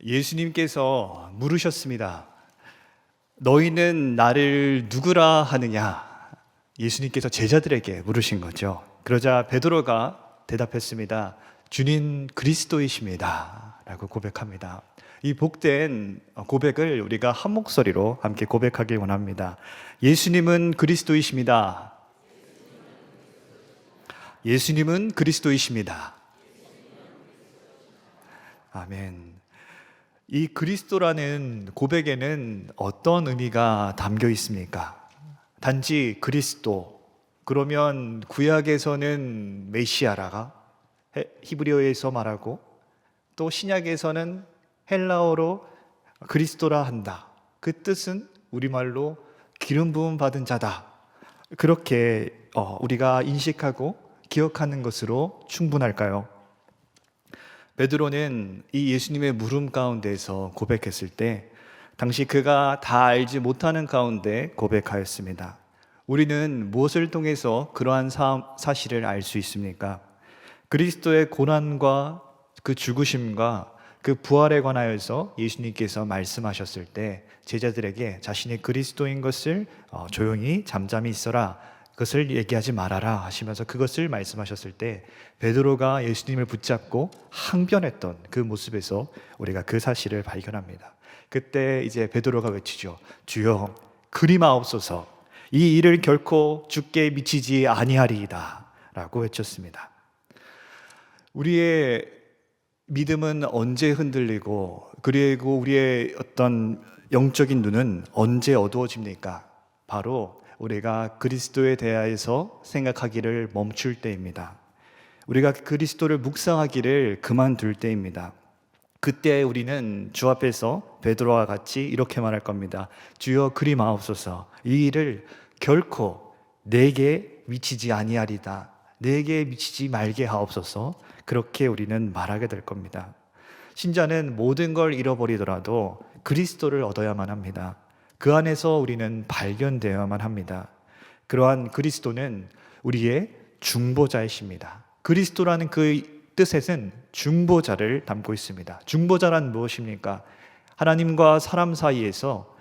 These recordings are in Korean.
예수님께서 물으셨습니다. 너희는 나를 누구라 하느냐? 예수님께서 제자들에게 물으신 거죠. 그러자 베드로가 대답했습니다. 주님 그리스도이십니다 라고 고백합니다. 이 복된 고백을 우리가 한 목소리로 함께 고백하길 원합니다. 예수님은 그리스도이십니다. 예수님은 그리스도이십니다. 아멘. 이 그리스도라는 고백에는 어떤 의미가 담겨 있습니까? 단지 그리스도, 그러면 구약에서는 메시아라가 히브리어에서 말하고, 또 신약에서는 헬라어로 그리스도라 한다. 그 뜻은 우리말로 기름 부음 받은 자다. 그렇게 우리가 인식하고 기억하는 것으로 충분할까요? 베드로는 이 예수님의 물음 가운데서 고백했을 때 당시 그가 다 알지 못하는 가운데 고백하였습니다. 우리는 무엇을 통해서 그러한 사실을 알 수 있습니까? 그리스도의 고난과 그 죽으심과 그 부활에 관하여서 예수님께서 말씀하셨을 때 제자들에게 자신이 그리스도인 것을 조용히 잠잠히 있어라, 그것을 얘기하지 말아라 하시면서 그것을 말씀하셨을 때 베드로가 예수님을 붙잡고 항변했던 그 모습에서 우리가 그 사실을 발견합니다. 그때 이제 베드로가 외치죠. 주여 그리마옵소서, 이 일을 결코 주께 미치지 아니하리이다 라고 외쳤습니다. 우리의 믿음은 언제 흔들리고, 그리고 우리의 어떤 영적인 눈은 언제 어두워집니까? 바로 우리가 그리스도에 대하여서 생각하기를 멈출 때입니다. 우리가 그리스도를 묵상하기를 그만둘 때입니다. 그때 우리는 주 앞에서 베드로와 같이 이렇게 말할 겁니다. 주여 그리마옵소서, 이 일을 결코 내게 미치지 아니하리다, 내게 미치지 말게 하옵소서. 그렇게 우리는 말하게 될 겁니다. 신자는 모든 걸 잃어버리더라도 그리스도를 얻어야만 합니다. 그 안에서 우리는 발견되어야만 합니다. 그러한 그리스도는 우리의 중보자이십니다. 그리스도라는 그 뜻에는 중보자를 담고 있습니다. 중보자란 무엇입니까? 하나님과 사람 사이에서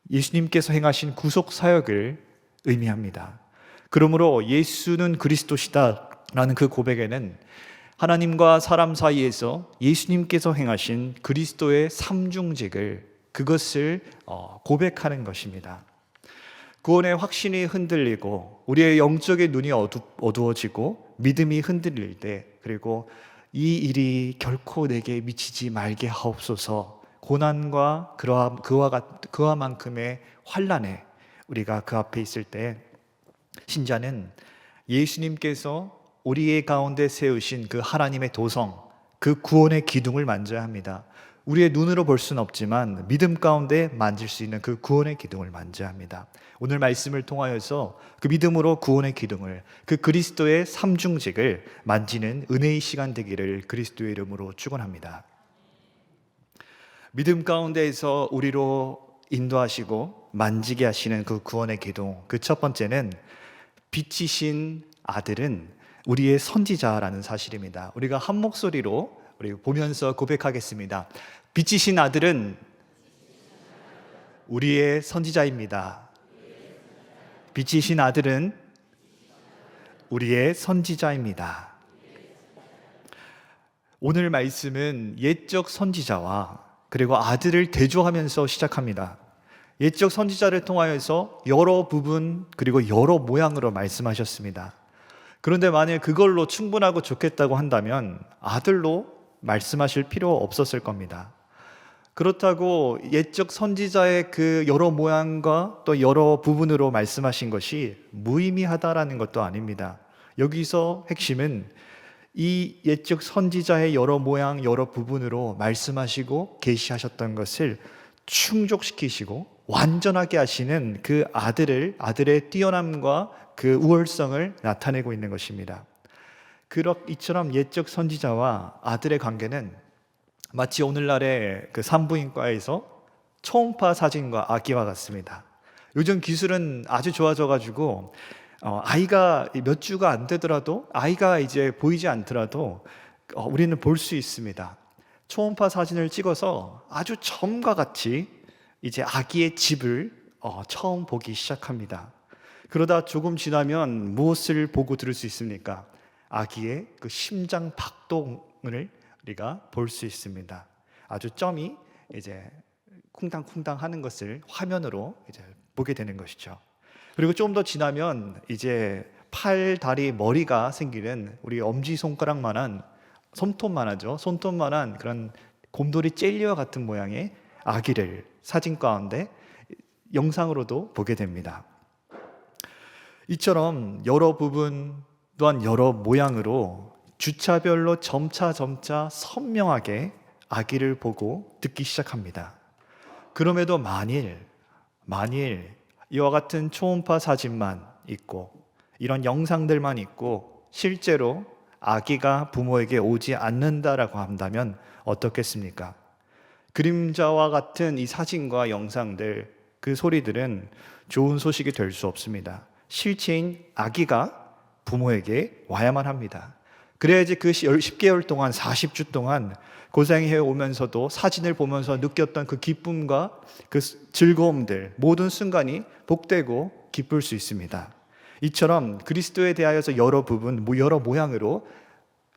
예수님께서 행하신 구속 사역을 의미합니다. 그러므로 예수는 그리스도시다라는 그 고백에는 하나님과 사람 사이에서 예수님께서 행하신 그리스도의 삼중직을, 그것을 고백하는 것입니다. 구원의 확신이 흔들리고 우리의 영적인 눈이 어두워지고 믿음이 흔들릴 때, 그리고 이 일이 결코 내게 미치지 말게 하옵소서, 고난과 그와만큼의 환난에 우리가 그 앞에 있을 때 신자는 예수님께서 우리의 가운데 세우신 그 하나님의 도성, 그 구원의 기둥을 만져야 합니다. 우리의 눈으로 볼 수는 없지만 믿음 가운데 만질 수 있는 그 구원의 기둥을 만져야 합니다. 오늘 말씀을 통하여서 그 믿음으로 구원의 기둥을, 그 그리스도의 삼중직을 만지는 은혜의 시간 되기를 그리스도의 이름으로 축원합니다. 믿음 가운데에서 우리로 인도하시고 만지게 하시는 그 구원의 기둥, 그 첫 번째는 빛이신 아들은 우리의 선지자라는 사실입니다. 우리가 한 목소리로 우리 보면서 고백하겠습니다. 빛이신 아들은 우리의 선지자입니다. 빛이신 아들은 우리의 선지자입니다. 오늘 말씀은 옛적 선지자와 그리고 아들을 대조하면서 시작합니다. 옛적 선지자를 통하여서 여러 부분 그리고 여러 모양으로 말씀하셨습니다. 그런데 만일 그걸로 충분하고 좋겠다고 한다면 아들로 말씀하실 필요 없었을 겁니다. 그렇다고 옛적 선지자의 그 여러 모양과 또 여러 부분으로 말씀하신 것이 무의미하다라는 것도 아닙니다. 여기서 핵심은 이 옛적 선지자의 여러 모양 여러 부분으로 말씀하시고 계시하셨던 것을 충족시키시고 완전하게 하시는 그 아들의 뛰어남과 그 우월성을 나타내고 있는 것입니다. 이처럼 옛적 선지자와 아들의 관계는 마치 오늘날의 그 산부인과에서 초음파 사진과 아기와 같습니다. 요즘 기술은 아주 좋아져가지고 아이가 몇 주가 안 되더라도, 아이가 이제 보이지 않더라도 우리는 볼 수 있습니다. 초음파 사진을 찍어서 아주 처음과 같이 이제 아기의 집을 처음 보기 시작합니다. 그러다 조금 지나면 무엇을 보고 들을 수 있습니까? 아기의 그 심장 박동을 우리가 볼 수 있습니다. 아주 점이 이제 쿵당쿵당 하는 것을 화면으로 이제 보게 되는 것이죠. 그리고 좀 더 지나면 이제 팔, 다리, 머리가 생기는 우리 엄지손가락만한 손톱만하죠. 손톱만한 그런 곰돌이 젤리와 같은 모양의 아기를 사진 가운데 영상으로도 보게 됩니다. 이처럼 여러 부분 또한 여러 모양으로 주차별로 점차 선명하게 아기를 보고 듣기 시작합니다. 그럼에도 만일 이와 같은 초음파 사진만 있고 이런 영상들만 있고 실제로 아기가 부모에게 오지 않는다라고 한다면 어떻겠습니까? 그림자와 같은 이 사진과 영상들, 그 소리들은 좋은 소식이 될 수 없습니다. 실체인 아기가 부모에게 와야만 합니다. 그래야지 그 10개월 동안 40주 동안 고생해 오면서도 사진을 보면서 느꼈던 그 기쁨과 그 즐거움들 모든 순간이 복되고 기쁠 수 있습니다. 이처럼 그리스도에 대하여서 여러 부분, 여러 모양으로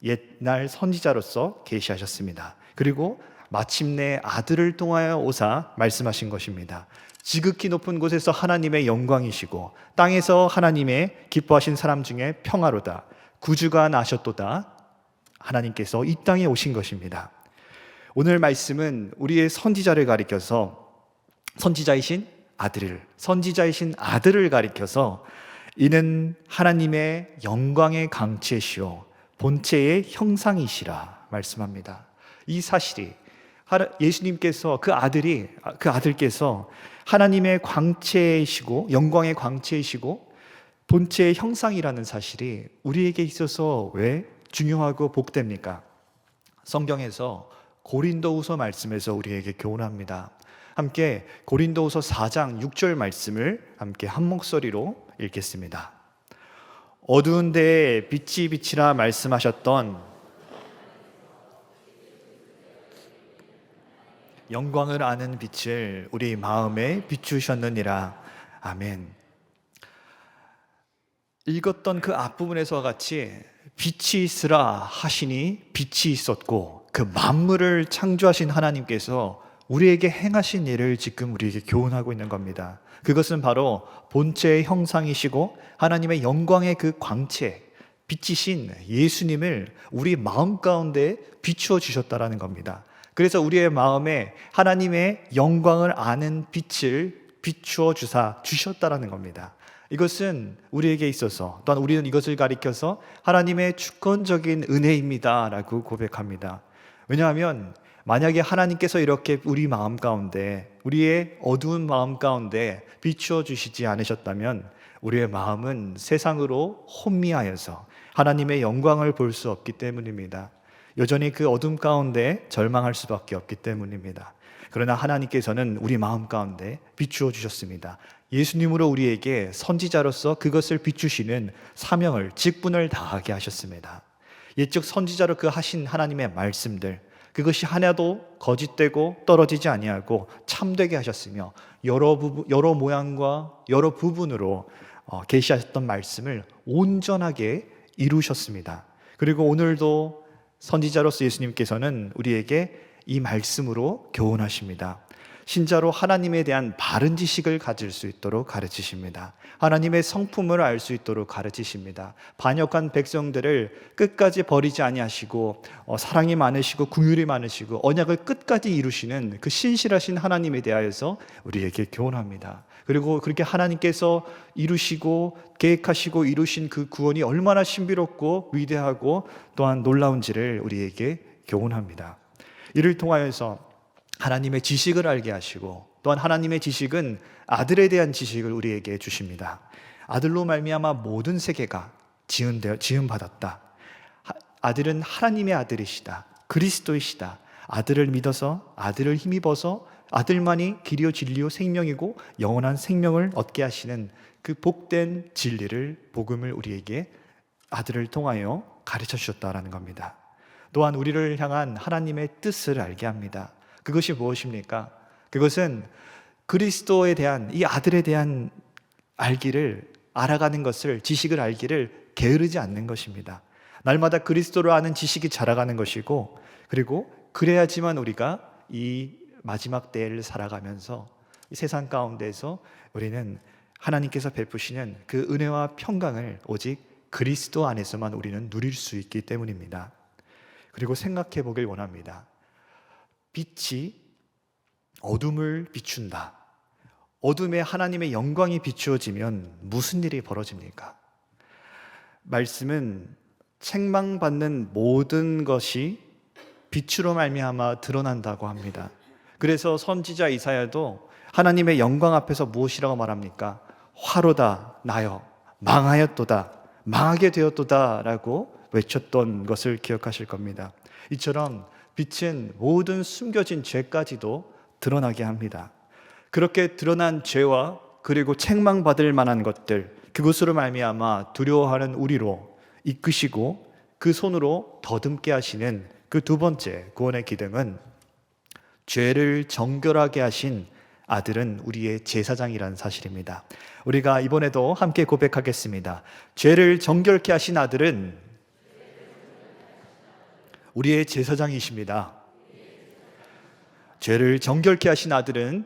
옛날 선지자로서 계시하셨습니다. 그리고 마침내 아들을 통하여 오사 말씀하신 것입니다. 지극히 높은 곳에서 하나님의 영광이시고 땅에서 하나님의 기뻐하신 사람 중에 평화로다. 구주가 나셨도다. 하나님께서 이 땅에 오신 것입니다. 오늘 말씀은 우리의 선지자를 가리켜서 선지자이신 아들을 가리켜서 이는 하나님의 영광의 강체시오 본체의 형상이시라 말씀합니다. 이 사실이 예수님께서 그 아들께서 하나님의 광채이시고 영광의 광채이시고 본체의 형상이라는 사실이 우리에게 있어서 왜 중요하고 복됩니까? 성경에서 고린도후서 말씀에서 우리에게 교훈합니다. 함께 고린도후서 4장 6절 말씀을 함께 한 목소리로 읽겠습니다. 어두운 데에 빛이라 말씀하셨던 영광을 아는 빛을 우리 마음에 비추셨느니라. 아멘. 읽었던 그 앞부분에서와 같이 빛이 있으라 하시니 빛이 있었고 그 만물을 창조하신 하나님께서 우리에게 행하신 일을 지금 우리에게 교훈하고 있는 겁니다. 그것은 바로 본체의 형상이시고 하나님의 영광의 그 광채, 빛이신 예수님을 우리 마음 가운데 비추어 주셨다라는 겁니다. 그래서 우리의 마음에 하나님의 영광을 아는 빛을 비추어 주셨다라는 겁니다. 이것은 우리에게 있어서 또한 우리는 이것을 가리켜서 하나님의 주권적인 은혜입니다라고 고백합니다. 왜냐하면 만약에 하나님께서 이렇게 우리 마음 가운데 우리의 어두운 마음 가운데 비추어 주시지 않으셨다면 우리의 마음은 세상으로 혼미하여서 하나님의 영광을 볼 수 없기 때문입니다. 여전히 그 어둠 가운데 절망할 수밖에 없기 때문입니다. 그러나 하나님께서는 우리 마음 가운데 비추어 주셨습니다. 예수님으로 우리에게 선지자로서 그것을 비추시는 사명을, 직분을 다하게 하셨습니다. 옛적 선지자로 그 하신 하나님의 말씀들, 그것이 하나도 거짓되고 떨어지지 아니하고 참되게 하셨으며 여러 모양과 여러 부분으로 계시하셨던 말씀을 온전하게 이루셨습니다. 그리고 오늘도 선지자로서 예수님께서는 우리에게 이 말씀으로 교훈하십니다. 신자로 하나님에 대한 바른 지식을 가질 수 있도록 가르치십니다. 하나님의 성품을 알 수 있도록 가르치십니다. 반역한 백성들을 끝까지 버리지 아니하시고 사랑이 많으시고 긍휼이 많으시고 언약을 끝까지 이루시는 그 신실하신 하나님에 대하여서 우리에게 교훈합니다. 그리고 그렇게 하나님께서 이루시고 계획하시고 이루신 그 구원이 얼마나 신비롭고 위대하고 또한 놀라운지를 우리에게 교훈합니다. 이를 통하여서 하나님의 지식을 알게 하시고 또한 하나님의 지식은 아들에 대한 지식을 우리에게 주십니다. 아들로 말미암아 모든 세계가 지음받았다. 아들은 하나님의 아들이시다. 그리스도이시다. 아들을 믿어서 아들을 힘입어서 아들만이 길이요 진리요 생명이고 영원한 생명을 얻게 하시는 그 복된 진리를 복음을 우리에게 아들을 통하여 가르쳐 주셨다라는 겁니다. 또한 우리를 향한 하나님의 뜻을 알게 합니다. 그것이 무엇입니까? 그것은 그리스도에 대한, 이 아들에 대한 알아가는 것을, 지식을 알기를 게으르지 않는 것입니다. 날마다 그리스도를 아는 지식이 자라가는 것이고, 그리고 그래야지만 우리가 이 마지막 때를 살아가면서 이 세상 가운데에서 우리는 하나님께서 베푸시는 그 은혜와 평강을 오직 그리스도 안에서만 우리는 누릴 수 있기 때문입니다. 그리고 생각해 보길 원합니다. 빛이 어둠을 비춘다. 어둠에 하나님의 영광이 비추어지면 무슨 일이 벌어집니까? 말씀은 책망받는 모든 것이 빛으로 말미암아 드러난다고 합니다. 그래서 선지자 이사야도 하나님의 영광 앞에서 무엇이라고 말합니까? 화로다 나여 망하였도다, 망하게 되었도다 라고 외쳤던 것을 기억하실 겁니다. 이처럼 빛은 모든 숨겨진 죄까지도 드러나게 합니다. 그렇게 드러난 죄와 그리고 책망받을 만한 것들, 그것으로 말미암아 두려워하는 우리로 이끄시고 그 손으로 더듬게 하시는 그 두 번째 구원의 기둥은 죄를 정결하게 하신 아들은 우리의 제사장이라는 사실입니다. 우리가 이번에도 함께 고백하겠습니다. 죄를 정결케 하신 아들은 우리의 제사장이십니다. 죄를 정결케 하신 아들은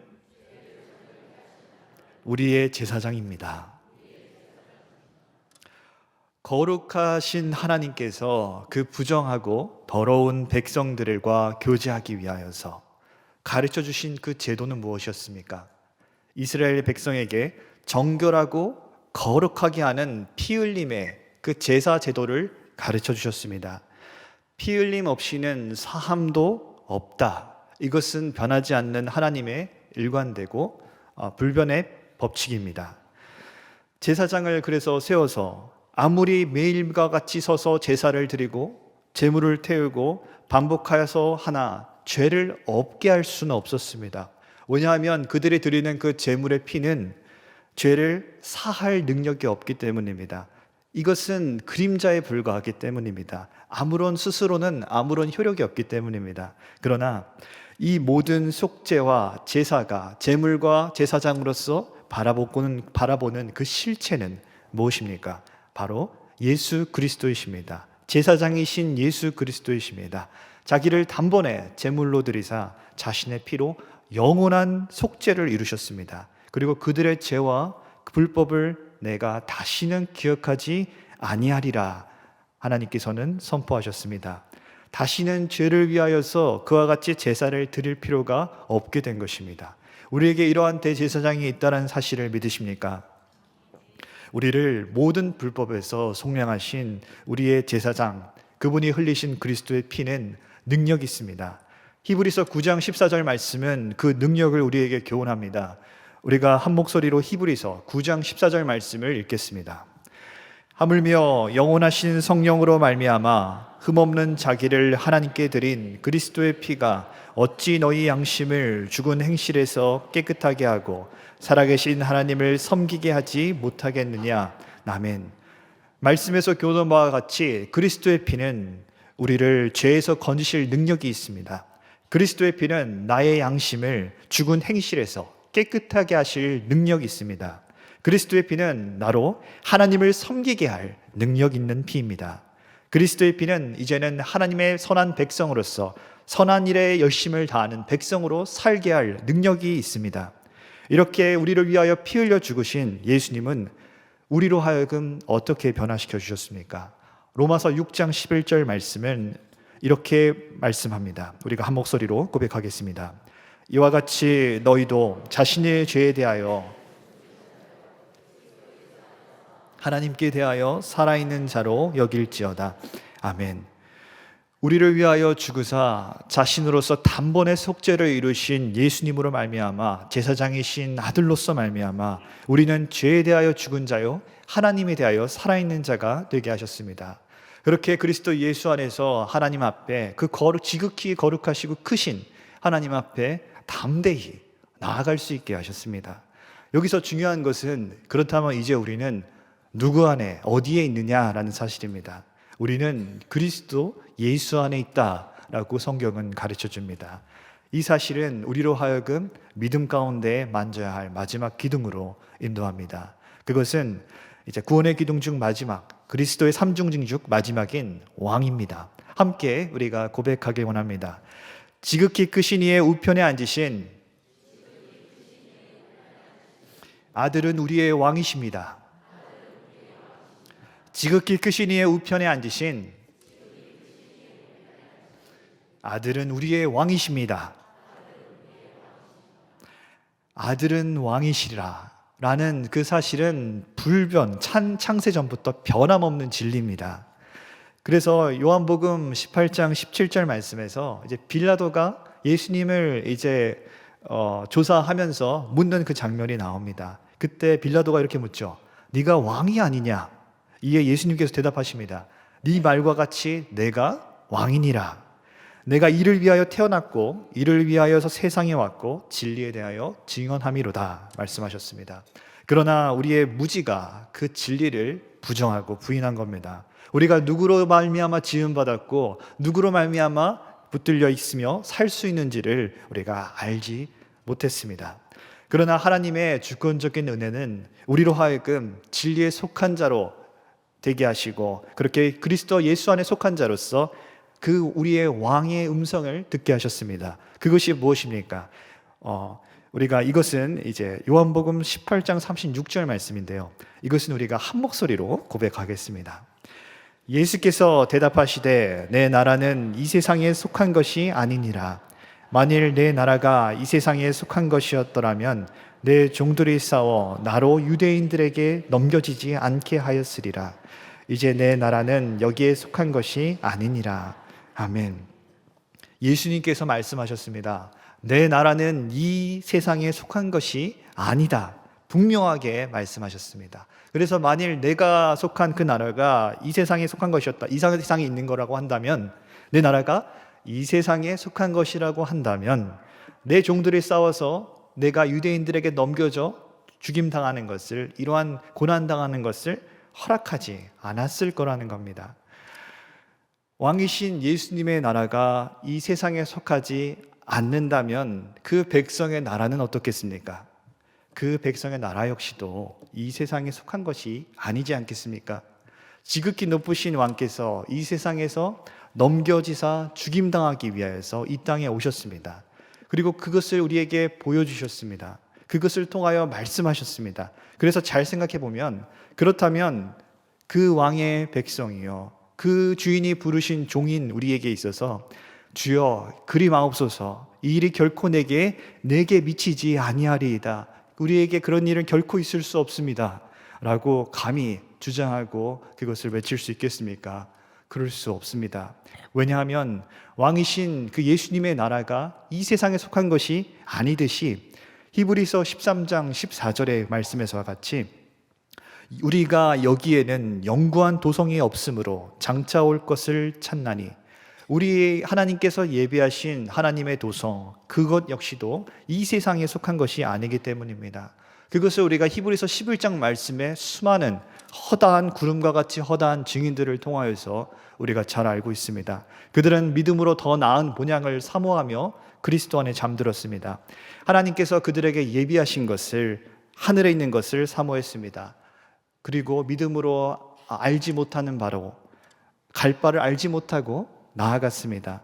우리의 제사장입니다. 거룩하신 하나님께서 그 부정하고 더러운 백성들과 교제하기 위하여서 가르쳐 주신 그 제도는 무엇이었습니까? 이스라엘 백성에게 정결하고 거룩하게 하는 피 흘림의 그 제사 제도를 가르쳐 주셨습니다. 피 흘림 없이는 사함도 없다. 이것은 변하지 않는 하나님의 일관되고 불변의 법칙입니다. 제사장을 그래서 세워서 아무리 매일과 같이 서서 제사를 드리고 제물을 태우고 반복하여서 하나 죄를 없게 할 수는 없었습니다. 왜냐하면 그들이 드리는 그 제물의 피는 죄를 사할 능력이 없기 때문입니다. 이것은 그림자에 불과하기 때문입니다. 아무런 스스로는 아무런 효력이 없기 때문입니다. 그러나 이 모든 속죄와 제사가 제물과 제사장으로서 바라보는 그 실체는 무엇입니까? 바로 예수 그리스도이십니다. 제사장이신 예수 그리스도이십니다. 자기를 단번에 제물로 드리사 자신의 피로 영원한 속죄를 이루셨습니다. 그리고 그들의 죄와 불법을 내가 다시는 기억하지 아니하리라 하나님께서는 선포하셨습니다. 다시는 죄를 위하여서 그와 같이 제사를 드릴 필요가 없게 된 것입니다. 우리에게 이러한 대제사장이 있다는 사실을 믿으십니까? 우리를 모든 불법에서 속량하신 우리의 제사장, 그분이 흘리신 그리스도의 피는 능력이 있습니다. 히브리서 9장 14절 말씀은 그 능력을 우리에게 교훈합니다. 우리가 한 목소리로 히브리서 9장 14절 말씀을 읽겠습니다. 하물며 영원하신 성령으로 말미암아 흠없는 자기를 하나님께 드린 그리스도의 피가 어찌 너희 양심을 죽은 행실에서 깨끗하게 하고 살아계신 하나님을 섬기게 하지 못하겠느냐. 아멘. 말씀에서 교훈한 바와 같이 그리스도의 피는 우리를 죄에서 건지실 능력이 있습니다. 그리스도의 피는 나의 양심을 죽은 행실에서 깨끗하게 하실 능력이 있습니다. 그리스도의 피는 나로 하나님을 섬기게 할 능력 있는 피입니다. 그리스도의 피는 이제는 하나님의 선한 백성으로서 선한 일에 열심을 다하는 백성으로 살게 할 능력이 있습니다. 이렇게 우리를 위하여 피 흘려 죽으신 예수님은 우리로 하여금 어떻게 변화시켜 주셨습니까? 로마서 6장 11절 말씀은 이렇게 말씀합니다. 우리가 한 목소리로 고백하겠습니다. 이와 같이 너희도 자신의 죄에 대하여 하나님께 대하여 살아있는 자로 여길지어다. 아멘. 우리를 위하여 죽으사 자신으로서 단번에 속죄를 이루신 예수님으로 말미암아 제사장이신 아들로서 말미암아 우리는 죄에 대하여 죽은 자요 하나님에 대하여 살아있는 자가 되게 하셨습니다. 그렇게 그리스도 예수 안에서 하나님 앞에 그 지극히 거룩하시고 크신 하나님 앞에 담대히 나아갈 수 있게 하셨습니다. 여기서 중요한 것은 그렇다면 이제 우리는 누구 안에 어디에 있느냐라는 사실입니다. 우리는 그리스도 예수 안에 있다라고 성경은 가르쳐 줍니다. 이 사실은 우리로 하여금 믿음 가운데 만져야 할 마지막 기둥으로 인도합니다. 그것은 이제 구원의 기둥 중 마지막, 그리스도의 삼중징 중 마지막인 왕입니다. 함께 우리가 고백하기 원합니다. 지극히 크신 이의 우편에 앉으신 아들은 우리의 왕이십니다. 지극히 크신 이의 우편에 앉으신 아들은 우리의 왕이십니다. 아들은 왕이시리라 라는 그 사실은 불변, 창세전부터 변함없는 진리입니다. 그래서 요한복음 18장 17절 말씀에서 이제 빌라도가 예수님을 이제 조사하면서 묻는 그 장면이 나옵니다. 그때 빌라도가 이렇게 묻죠. 네가 왕이 아니냐? 이에 예수님께서 대답하십니다. 네 말과 같이 내가 왕이니라. 내가 이를 위하여 태어났고 이를 위하여서 세상에 왔고 진리에 대하여 증언함이로다 말씀하셨습니다. 그러나 우리의 무지가 그 진리를 부정하고 부인한 겁니다. 우리가 누구로 말미암아 지음받았고 누구로 말미암아 붙들려 있으며 살 수 있는지를 우리가 알지 못했습니다. 그러나 하나님의 주권적인 은혜는 우리로 하여금 진리에 속한 자로 되게 하시고 그렇게 그리스도 예수 안에 속한 자로서 그 우리의 왕의 음성을 듣게 하셨습니다. 그것이 무엇입니까? 우리가 이것은 이제 요한복음 18장 36절 말씀인데요. 이것은 우리가 한 목소리로 고백하겠습니다. 예수께서 대답하시되 내 나라는 이 세상에 속한 것이 아니니라. 만일 내 나라가 이 세상에 속한 것이었더라면 내 종들이 싸워 나로 유대인들에게 넘겨지지 않게 하였으리라. 이제 내 나라는 여기에 속한 것이 아니니라. 아멘. 예수님께서 말씀하셨습니다. 내 나라는 이 세상에 속한 것이 아니다. 분명하게 말씀하셨습니다. 그래서 만일 내가 속한 그 나라가 이 세상에 속한 것이었다. 이 세상에 있는 거라고 한다면 내 나라가 이 세상에 속한 것이라고 한다면 내 종들이 싸워서 내가 유대인들에게 넘겨져 죽임당하는 것을 이러한 고난당하는 것을 허락하지 않았을 거라는 겁니다. 왕이신 예수님의 나라가 이 세상에 속하지 않는다면 그 백성의 나라는 어떻겠습니까? 그 백성의 나라 역시도 이 세상에 속한 것이 아니지 않겠습니까? 지극히 높으신 왕께서 이 세상에서 넘겨지사 죽임당하기 위하여서 이 땅에 오셨습니다. 그리고 그것을 우리에게 보여주셨습니다. 그것을 통하여 말씀하셨습니다. 그래서 잘 생각해 보면 그렇다면 그 왕의 백성이요 그 주인이 부르신 종인 우리에게 있어서 주여 그리 마옵소서 이 일이 결코 내게 미치지 아니하리이다. 우리에게 그런 일은 결코 있을 수 없습니다. 라고 감히 주장하고 그것을 외칠 수 있겠습니까? 그럴 수 없습니다. 왜냐하면 왕이신 그 예수님의 나라가 이 세상에 속한 것이 아니듯이 히브리서 13장 14절의 말씀에서와 같이 우리가 여기에는 영구한 도성이 없으므로 장차 올 것을 찾나니 우리 하나님께서 예비하신 하나님의 도성 그것 역시도 이 세상에 속한 것이 아니기 때문입니다. 그것을 우리가 히브리서 11장 말씀에 수많은 허다한 구름과 같이 허다한 증인들을 통하여서 우리가 잘 알고 있습니다. 그들은 믿음으로 더 나은 본향을 사모하며 그리스도 안에 잠들었습니다. 하나님께서 그들에게 예비하신 것을 하늘에 있는 것을 사모했습니다. 그리고 믿음으로 알지 못하는 바로 갈 바를 알지 못하고 나아갔습니다.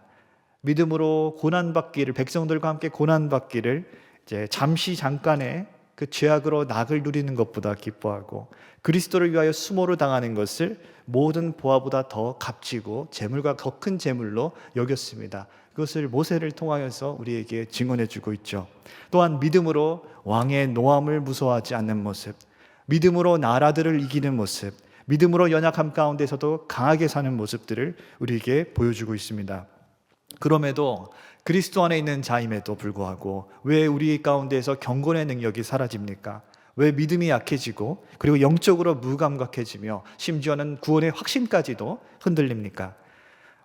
믿음으로 고난받기를 백성들과 함께 고난받기를 이제 잠깐의 그 죄악으로 낙을 누리는 것보다 기뻐하고 그리스도를 위하여 수모를 당하는 것을 모든 보화보다 더 값지고 재물과 더 큰 재물로 여겼습니다. 그것을 모세를 통하여서 우리에게 증언해주고 있죠. 또한 믿음으로 왕의 노함을 무서워하지 않는 모습, 믿음으로 나라들을 이기는 모습, 믿음으로 연약함 가운데서도 강하게 사는 모습들을 우리에게 보여주고 있습니다. 그럼에도 그리스도 안에 있는 자임에도 불구하고 왜 우리 가운데에서 경건의 능력이 사라집니까? 왜 믿음이 약해지고 그리고 영적으로 무감각해지며 심지어는 구원의 확신까지도 흔들립니까?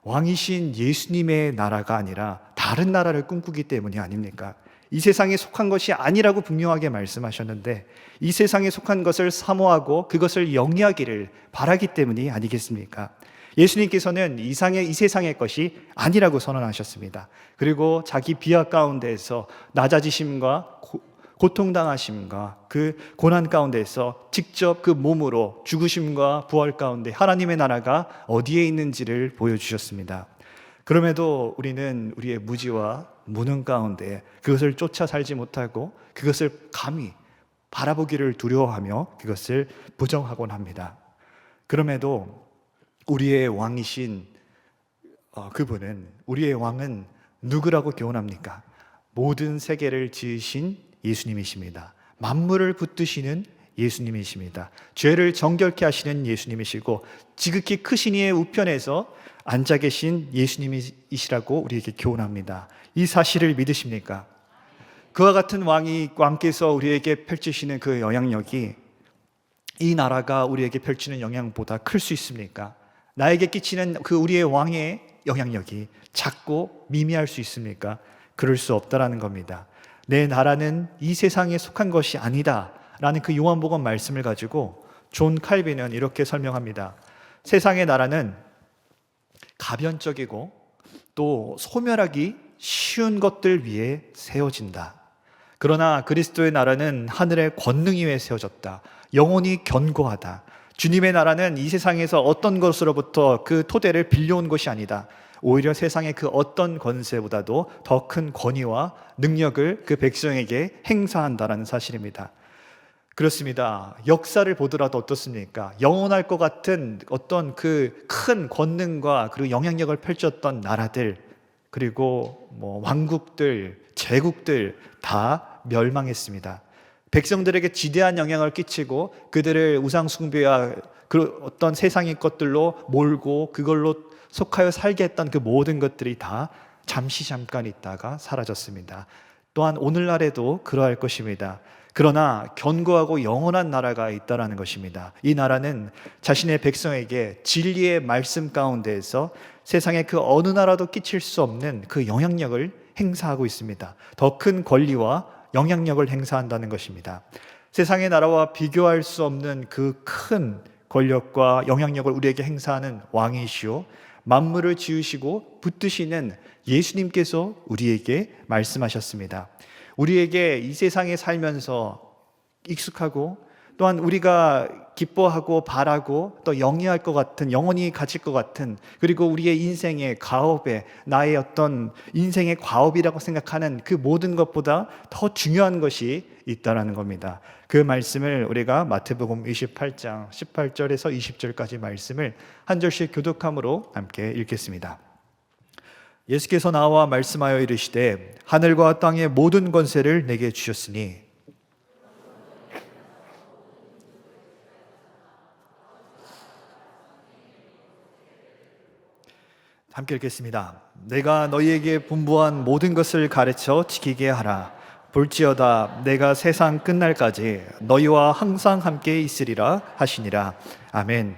왕이신 예수님의 나라가 아니라 다른 나라를 꿈꾸기 때문이 아닙니까? 이 세상에 속한 것이 아니라고 분명하게 말씀하셨는데 이 세상에 속한 것을 사모하고 그것을 영위하기를 바라기 때문이 아니겠습니까? 예수님께서는 이 세상의 것이 아니라고 선언하셨습니다. 그리고 자기 비하 가운데에서 낮아지심과 고통당하심과 그 고난 가운데에서 직접 그 몸으로 죽으심과 부활 가운데 하나님의 나라가 어디에 있는지를 보여주셨습니다. 그럼에도 우리는 우리의 무지와 무능 가운데 그것을 쫓아 살지 못하고 그것을 감히 바라보기를 두려워하며 그것을 부정하곤 합니다. 그럼에도 우리의 왕이신 그분은, 우리의 왕은 누구라고 교훈합니까? 모든 세계를 지으신 예수님이십니다. 만물을 붙드시는 예수님이십니다. 죄를 정결케 하시는 예수님이시고 지극히 크신 이의 우편에서 앉아 계신 예수님이시라고 우리에게 교훈합니다. 이 사실을 믿으십니까? 그와 같은 왕께서 우리에게 펼치시는 그 영향력이 이 나라가 우리에게 펼치는 영향보다 클 수 있습니까? 나에게 끼치는 그 우리의 왕의 영향력이 작고 미미할 수 있습니까? 그럴 수 없다라는 겁니다. 내 나라는 이 세상에 속한 것이 아니다 라는 그 요한복음 말씀을 가지고 존 칼빈은 이렇게 설명합니다. 세상의 나라는 가변적이고 또 소멸하기 쉬운 것들 위에 세워진다. 그러나 그리스도의 나라는 하늘의 권능 위에 세워졌다. 영원히 견고하다. 주님의 나라는 이 세상에서 어떤 것으로부터 그 토대를 빌려온 것이 아니다. 오히려 세상의 그 어떤 권세보다도 더 큰 권위와 능력을 그 백성에게 행사한다는 사실입니다. 그렇습니다. 역사를 보더라도 어떻습니까? 영원할 것 같은 어떤 그 큰 권능과 그리고 영향력을 펼쳤던 나라들, 그리고 왕국들, 제국들 다 멸망했습니다. 백성들에게 지대한 영향을 끼치고 그들을 우상 숭배와 그 어떤 세상의 것들로 몰고 그걸로 속하여 살게 했던 그 모든 것들이 다 잠깐 있다가 사라졌습니다. 또한 오늘날에도 그러할 것입니다. 그러나 견고하고 영원한 나라가 있다라는 것입니다. 이 나라는 자신의 백성에게 진리의 말씀 가운데에서 세상의 그 어느 나라도 끼칠 수 없는 그 영향력을 행사하고 있습니다. 더 큰 권리와 영향력을 행사한다는 것입니다. 세상의 나라와 비교할 수 없는 그 큰 권력과 영향력을 우리에게 행사하는 왕이시오, 만물을 지으시고 붙드시는 예수님께서 우리에게 말씀하셨습니다. 우리에게 이 세상에 살면서 익숙하고 또한 우리가 기뻐하고 바라고 또 영위할 것 같은, 영원히 가질 것 같은, 그리고 우리의 인생의 가업에 나의 어떤 인생의 과업이라고 생각하는 그 모든 것보다 더 중요한 것이 있다라는 겁니다. 그 말씀을 우리가 마태복음 28장 18절에서 20절까지 말씀을 한 절씩 교독함으로 함께 읽겠습니다. 예수께서 나와 말씀하여 이르시되 하늘과 땅의 모든 권세를 내게 주셨으니 함께 읽겠습니다. 내가 너희에게 분부한 모든 것을 가르쳐 지키게 하라. 볼지어다 내가 세상 끝날까지 너희와 항상 함께 있으리라 하시니라. 아멘.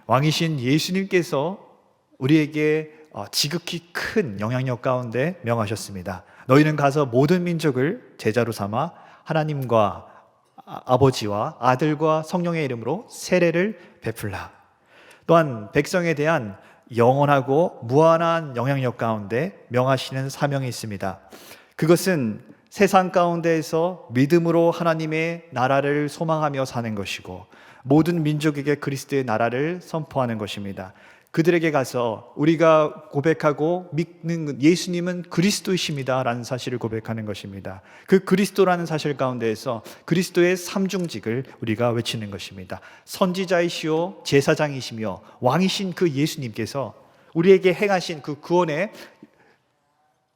왕이신 예수님께서 우리에게 지극히 큰 영향력 가운데 명하셨습니다. 너희는 가서 모든 민족을 제자로 삼아 하나님과 아버지와 아들과 성령의 이름으로 세례를 베풀라. 또한 백성에 대한 영원하고 무한한 영향력 가운데 명하시는 사명이 있습니다. 그것은 세상 가운데에서 믿음으로 하나님의 나라를 소망하며 사는 것이고 모든 민족에게 그리스도의 나라를 선포하는 것입니다. 그들에게 가서 우리가 고백하고 믿는 예수님은 그리스도이십니다 라는 사실을 고백하는 것입니다. 그 그리스도라는 사실 가운데에서 그리스도의 삼중직을 우리가 외치는 것입니다. 선지자이시오 제사장이시며 왕이신 그 예수님께서 우리에게 행하신 그 구원의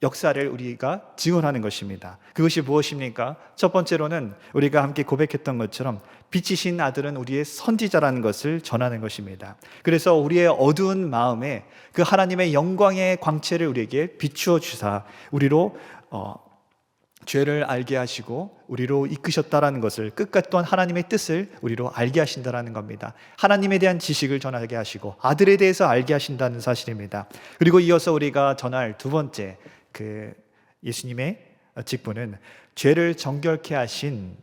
역사를 우리가 증언하는 것입니다. 그것이 무엇입니까? 첫 번째로는 우리가 함께 고백했던 것처럼 빛이신 아들은 우리의 선지자라는 것을 전하는 것입니다. 그래서 우리의 어두운 마음에 그 하나님의 영광의 광채를 우리에게 비추어 주사 우리로 죄를 알게 하시고 우리로 이끄셨다라는 것을, 끝까지 또한 하나님의 뜻을 우리로 알게 하신다라는 겁니다. 하나님에 대한 지식을 전하게 하시고 아들에 대해서 알게 하신다는 사실입니다. 그리고 이어서 우리가 전할 두 번째 그 예수님의 직분은 죄를 정결케 하신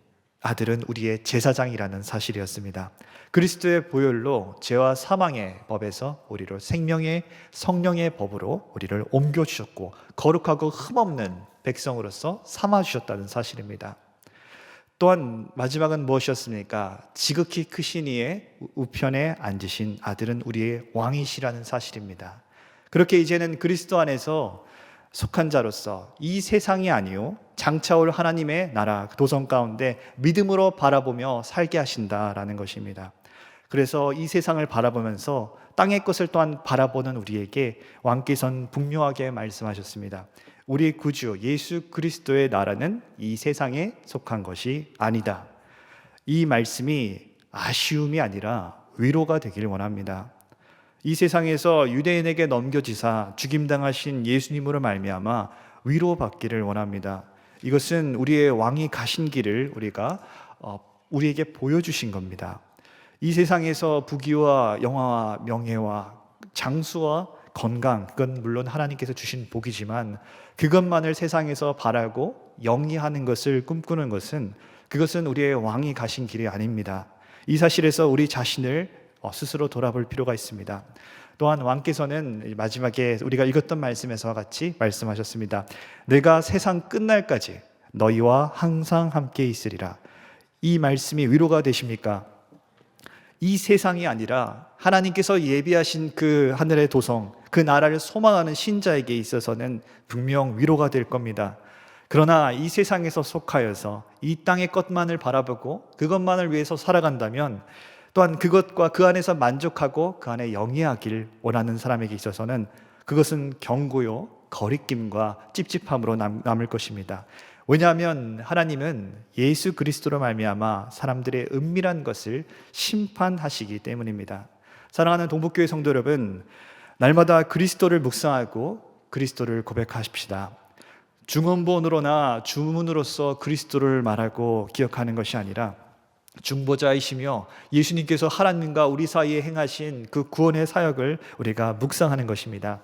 아들은 우리의 제사장이라는 사실이었습니다. 그리스도의 보혈로 죄와 사망의 법에서 우리를 생명의 성령의 법으로 우리를 옮겨주셨고 거룩하고 흠없는 백성으로서 삼아주셨다는 사실입니다. 또한 마지막은 무엇이었습니까? 지극히 크신 이의 우편에 앉으신 아들은 우리의 왕이시라는 사실입니다. 그렇게 이제는 그리스도 안에서 속한 자로서 이 세상이 아니요 장차올 하나님의 나라 도성 가운데 믿음으로 바라보며 살게 하신다라는 것입니다. 그래서 이 세상을 바라보면서 땅의 것을 또한 바라보는 우리에게 왕께서는 분명하게 말씀하셨습니다. 우리 구주 예수 그리스도의 나라는 이 세상에 속한 것이 아니다. 이 말씀이 아쉬움이 아니라 위로가 되길 원합니다. 이 세상에서 유대인에게 넘겨지사 죽임당하신 예수님으로 말미암아 위로받기를 원합니다. 이것은 우리의 왕이 가신 길을 우리에게 보여주신 겁니다. 이 세상에서 부귀와 영화와 명예와 장수와 건강, 그건 물론 하나님께서 주신 복이지만 그것만을 세상에서 바라고 영위하는 것을 꿈꾸는 그것은 우리의 왕이 가신 길이 아닙니다. 이 사실에서 우리 자신을 스스로 돌아볼 필요가 있습니다. 또한 왕께서는 마지막에 우리가 읽었던 말씀에서와 같이 말씀하셨습니다. 내가 세상 끝날까지 너희와 항상 함께 있으리라. 이 말씀이 위로가 되십니까? 이 세상이 아니라 하나님께서 예비하신 그 하늘의 도성, 그 나라를 소망하는 신자에게 있어서는 분명 위로가 될 겁니다. 그러나 이 세상에서 속하여서 이 땅의 것만을 바라보고 그것만을 위해서 살아간다면 또한 그것과 그 안에서 만족하고 그 안에 영위하길 원하는 사람에게 있어서는 그것은 경고요, 거리낌과 찝찝함으로 남을 것입니다. 왜냐하면 하나님은 예수 그리스도로 말미암아 사람들의 은밀한 것을 심판하시기 때문입니다. 사랑하는 동북교회 성도 여러분, 날마다 그리스도를 묵상하고 그리스도를 고백하십시다. 중언부언으로나 주문으로서 그리스도를 말하고 기억하는 것이 아니라 중보자이시며 예수님께서 하나님과 우리 사이에 행하신 그 구원의 사역을 우리가 묵상하는 것입니다.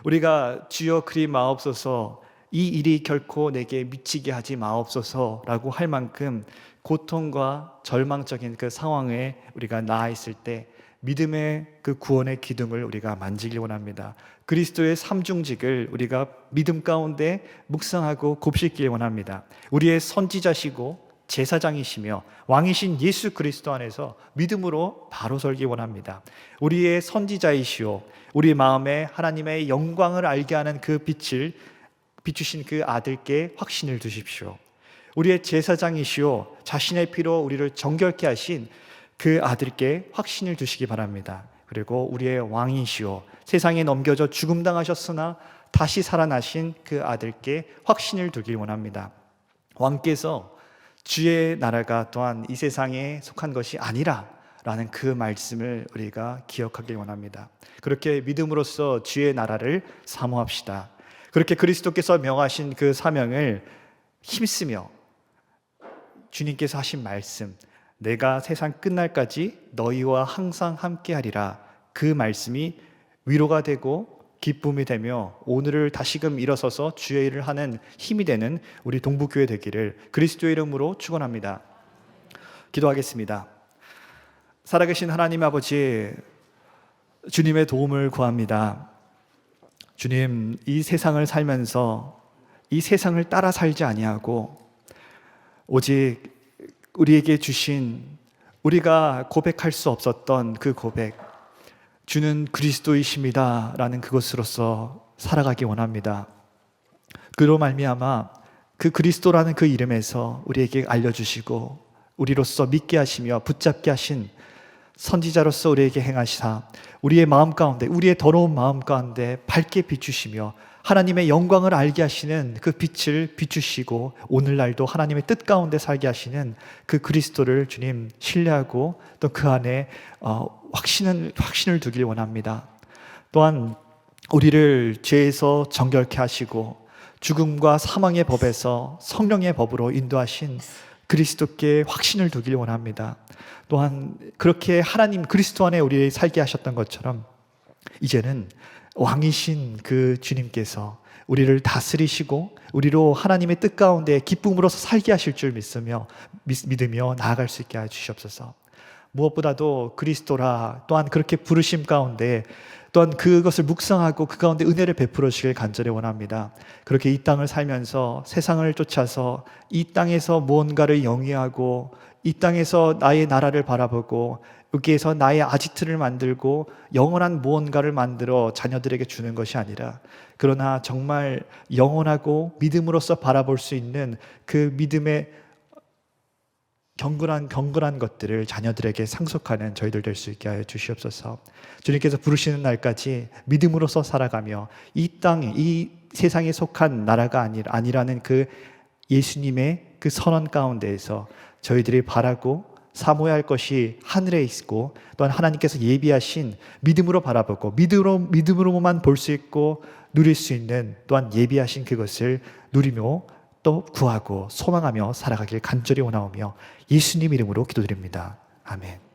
우리가 주여 그리 마옵소서, 이 일이 결코 내게 미치게 하지 마옵소서라고 할 만큼 고통과 절망적인 그 상황에 우리가 나아 있을 때 믿음의 그 구원의 기둥을 우리가 만지길 원합니다. 그리스도의 삼중직을 우리가 믿음 가운데 묵상하고 곱씹길 원합니다. 우리의 선지자시고 제사장이시며 왕이신 예수 그리스도 안에서 믿음으로 바로 설기 원합니다. 우리의 선지자이시오, 우리 마음에 하나님의 영광을 알게 하는 그 빛을 비추신 그 아들께 확신을 두십시오. 우리의 제사장이시오, 자신의 피로 우리를 정결케 하신 그 아들께 확신을 두시기 바랍니다. 그리고 우리의 왕이시오, 세상에 넘겨져 죽음당하셨으나 다시 살아나신 그 아들께 확신을 두길 원합니다. 왕께서 주의 나라가 또한 이 세상에 속한 것이 아니라 라는 그 말씀을 우리가 기억하길 원합니다. 그렇게 믿음으로써 주의 나라를 사모합시다. 그렇게 그리스도께서 명하신 그 사명을 힘쓰며 주님께서 하신 말씀, 내가 세상 끝날까지 너희와 항상 함께하리라, 그 말씀이 위로가 되고 기쁨이 되며 오늘을 다시금 일어서서 주의 일을 하는 힘이 되는 우리 동북교회 되기를 그리스도의 이름으로 축원합니다. 기도하겠습니다. 살아계신 하나님 아버지, 주님의 도움을 구합니다. 주님, 이 세상을 살면서 이 세상을 따라 살지 아니하고 오직 우리에게 주신, 우리가 고백할 수 없었던 그 고백, 주는 그리스도이십니다 라는 그것으로서 살아가기 원합니다. 그로 말미암아 그 그리스도라는 그 이름에서 우리에게 알려주시고 우리로서 믿게 하시며 붙잡게 하신 선지자로서 우리에게 행하시사 우리의 마음 가운데, 우리의 더러운 마음 가운데 밝게 비추시며 하나님의 영광을 알게 하시는 그 빛을 비추시고 오늘날도 하나님의 뜻 가운데 살게 하시는 그 그리스도를 주님 신뢰하고 또 그 안에 확신을 두길 원합니다. 또한 우리를 죄에서 정결케 하시고 죽음과 사망의 법에서 성령의 법으로 인도하신 그리스도께 확신을 두길 원합니다. 또한 그렇게 하나님 그리스도 안에 우리를 살게 하셨던 것처럼 이제는 왕이신 그 주님께서 우리를 다스리시고 우리로 하나님의 뜻 가운데 기쁨으로서 살게 하실 줄 믿으며 나아갈 수 있게 해 주시옵소서. 무엇보다도 그리스도라 또한 그렇게 부르심 가운데 또한 그것을 묵상하고 그 가운데 은혜를 베풀어 주시길 간절히 원합니다. 그렇게 이 땅을 살면서 세상을 쫓아서 이 땅에서 무언가를 영위하고 이 땅에서 나의 나라를 바라보고 여기에서 나의 아지트를 만들고 영원한 무언가를 만들어 자녀들에게 주는 것이 아니라, 그러나 정말 영원하고 믿음으로써 바라볼 수 있는 그 믿음의 경건한 것들을 자녀들에게 상속하는 저희들 될 수 있게 하여 주시옵소서. 주님께서 부르시는 날까지 믿음으로써 살아가며 이 땅, 이 세상에 속한 나라가 아니라는 그 예수님의 그 선언 가운데에서 저희들이 바라고 사모해야 할 것이 하늘에 있고, 또한 하나님께서 예비하신 믿음으로 바라보고 믿음으로만 볼 수 있고 누릴 수 있는 또한 예비하신 그것을 누리며 또 구하고 소망하며 살아가길 간절히 원하오며 예수님 이름으로 기도드립니다. 아멘.